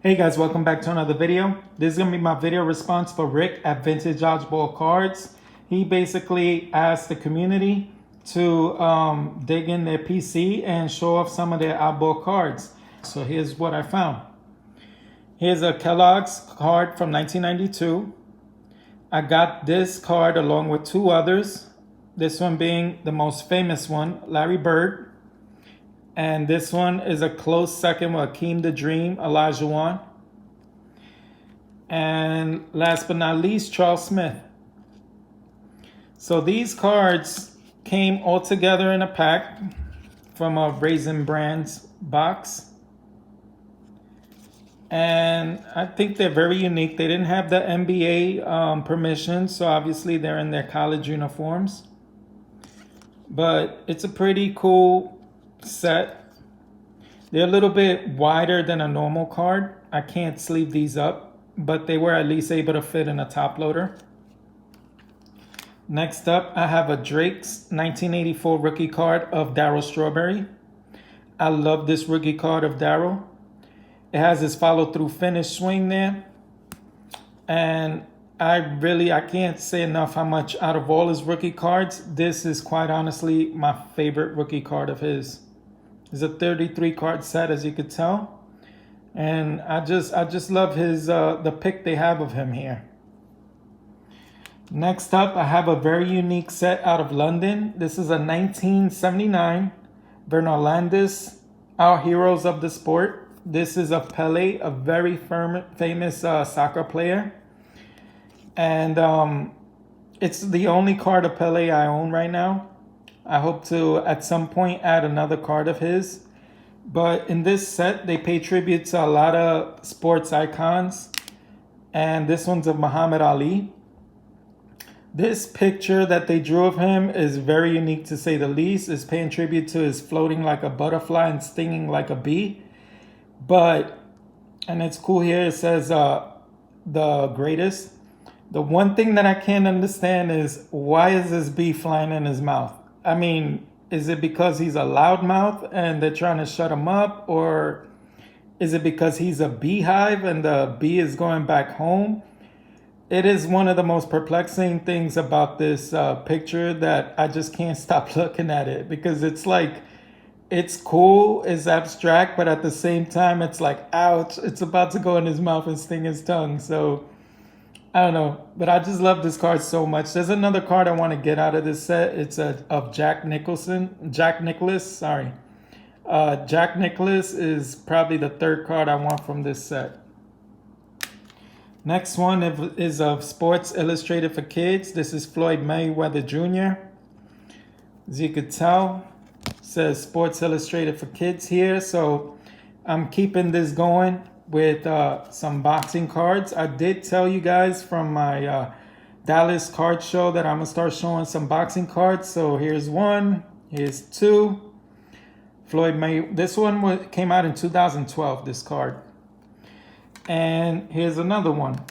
Hey guys, welcome back to another video. This is going to be my video response for Rick at Vintage Oddball Cards. He basically asked the community to dig in their PC and show off some of their oddball cards. So here's what I found. Here's a Kellogg's card from 1992. I got this card along with two others. This one being the most famous one, Larry Bird. And this one is a close second with Akeem the Dream, Olajuwon. And last but not least, Charles Smith. So these cards came all together in a pack from a Raisin Brands box. And I think they're very unique. They didn't have the NBA permission, so obviously they're in their college uniforms. But it's a pretty cool set. They're a little bit wider than a normal card. I can't sleeve these up, but they were at least able to fit in a top loader. Next up, I have a Drake's 1984 rookie card of Daryl Strawberry. I love this rookie card of Daryl. It has his follow-through finish swing there. And I can't say enough how much out of all his rookie cards, this is quite honestly my favorite rookie card of his. It's a 33 card set, as you could tell. And I just love his the pick they have of him here. Next up, I have a very unique set out of London. This is a 1979 Bernarlandis, Our Heroes of the Sport. This is a Pele, a very famous soccer player. And it's the only card of Pele I own right now. I hope to, at some point, add another card of his. But in this set, they pay tribute to a lot of sports icons. And this one's of Muhammad Ali. This picture that they drew of him is very unique, to say the least. It's paying tribute to his floating like a butterfly and stinging like a bee. And it's cool here, it says the greatest. The one thing that I can't understand is, why is this bee flying in his mouth? I mean, is it because he's a loudmouth and they're trying to shut him up? Or is it because he's a beehive and the bee is going back home? It is one of the most perplexing things about this picture that I just can't stop looking at it, because it's like, it's cool, it's abstract, but at the same time, it's like, ouch, it's about to go in his mouth and sting his tongue. So I don't know, but I just love this card so much. There's another card I want to get out of this set. It's of Jack Nicklaus, sorry. Jack Nicklaus is probably the third card I want from this set. Next one is of Sports Illustrated for Kids. This is Floyd Mayweather Jr. As you could tell, it says Sports Illustrated for Kids here. So I'm keeping this going with some boxing cards. I did tell you guys from my Dallas card show that I'm gonna start showing some boxing cards. So here's one, here's two. This one came out in 2012, this card. And here's another one.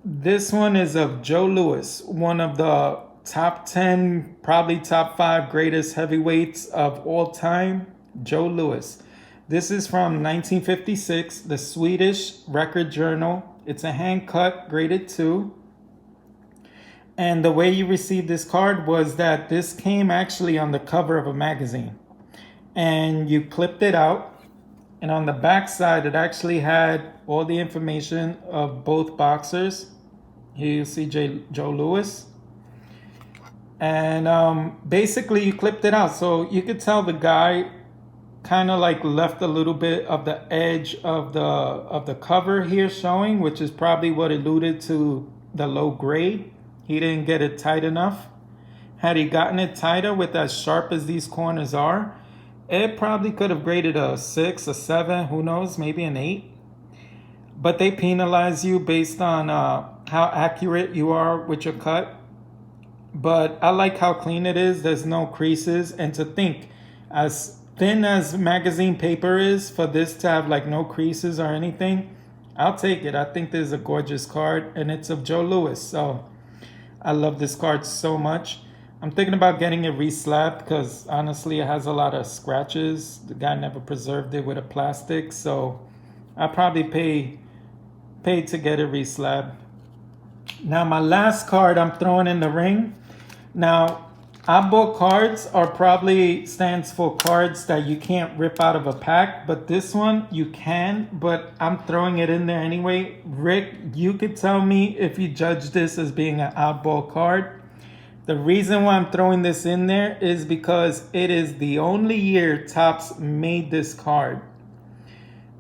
This one is of Joe Louis, one of the top 10, probably top 5 greatest heavyweights of all time, Joe Louis. This is from 1956, the Swedish Record Journal. It's a hand cut, graded 2. And the way you received this card was that this came actually on the cover of a magazine. And you clipped it out. And on the back side, it actually had all the information of both boxers. Here you see Joe Louis. And basically you clipped it out. So you could tell the guy kind of like left a little bit of the edge of the cover here showing, which is probably what alluded to the low grade. He didn't get it tight enough. Had he gotten it tighter with as sharp as these corners are, it probably could have graded a 6, a 7, who knows, maybe an 8. But they penalize you based on how accurate you are with your cut. But I like how clean it is. There's no creases. And to think, as thin as magazine paper is, for this to have like no creases or anything, I'll take it. I think this is a gorgeous card, and it's of Joe Louis. So I love this card so much. I'm thinking about getting it reslabbed because honestly it has a lot of scratches. The guy never preserved it with a plastic, so I'll probably pay paid to get it reslabbed. Now my last card I'm throwing in the ring. Now, oddball cards are probably stands for cards that you can't rip out of a pack, but this one you can, but I'm throwing it in there anyway. Rick, you could tell me if you judge this as being an oddball card. The reason why I'm throwing this in there is because it is the only year Topps made this card.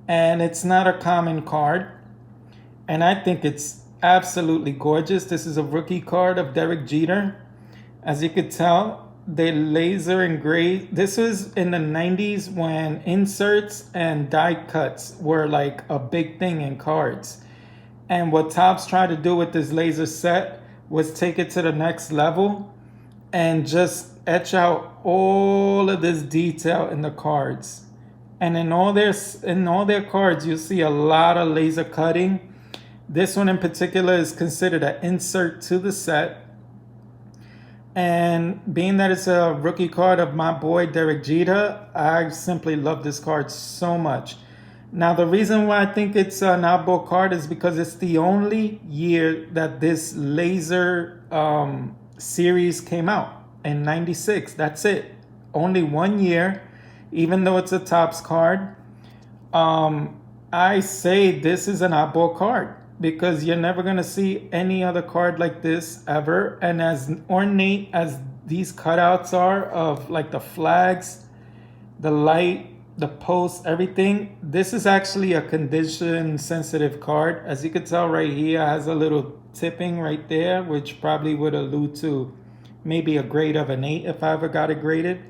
And it's not a common card. And I think it's absolutely gorgeous. This is a rookie card of Derek Jeter. As you could tell, they laser engraved. This was in the 90s when inserts and die cuts were like a big thing in cards. And what Topps tried to do with this laser set was take it to the next level and just etch out all of this detail in the cards. And in all their cards, you see a lot of laser cutting. This one in particular is considered an insert to the set. And being that it's a rookie card of my boy Derek Jeter, I simply love this card so much. Now, the reason why I think it's an oddball card is because it's the only year that this laser series came out in 96. That's it. Only 1 year, even though it's a Topps card. I say this is an oddball card because you're never going to see any other card like this ever. And as ornate as these cutouts are of like the flags, the light, the post, everything, this is actually a condition sensitive card. As you can tell right here, it has a little tipping right there, which probably would allude to maybe a grade of an 8 if I ever got it graded.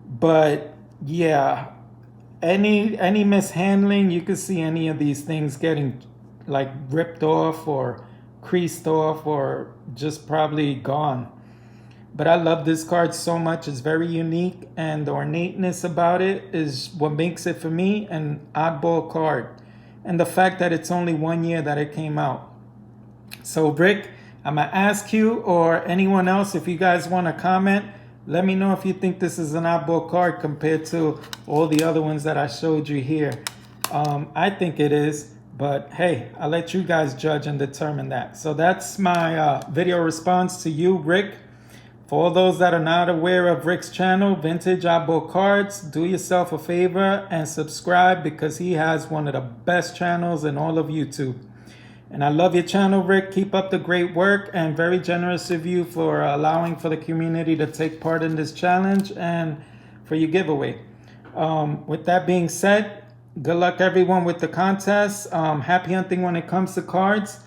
But yeah, any mishandling, you could see any of these things getting like ripped off or creased off or just probably gone. But I love this card so much. It's very unique, and the ornateness about it is what makes it for me an oddball card. And the fact that it's only 1 year that it came out. So Rick, I'm going to ask you or anyone else, if you guys want to comment, let me know if you think this is an oddball card compared to all the other ones that I showed you here. I think it is, but hey, I'll let you guys judge and determine that. So that's my video response to you, Rick. For all those that are not aware of Rick's channel, Vintage Oddball Cards, do yourself a favor and subscribe because he has one of the best channels in all of YouTube. And I love your channel, Rick. Keep up the great work, and very generous of you for allowing for the community to take part in this challenge and for your giveaway. With that being said, good luck everyone with the contest. Happy hunting when it comes to cards,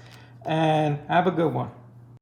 and have a good one.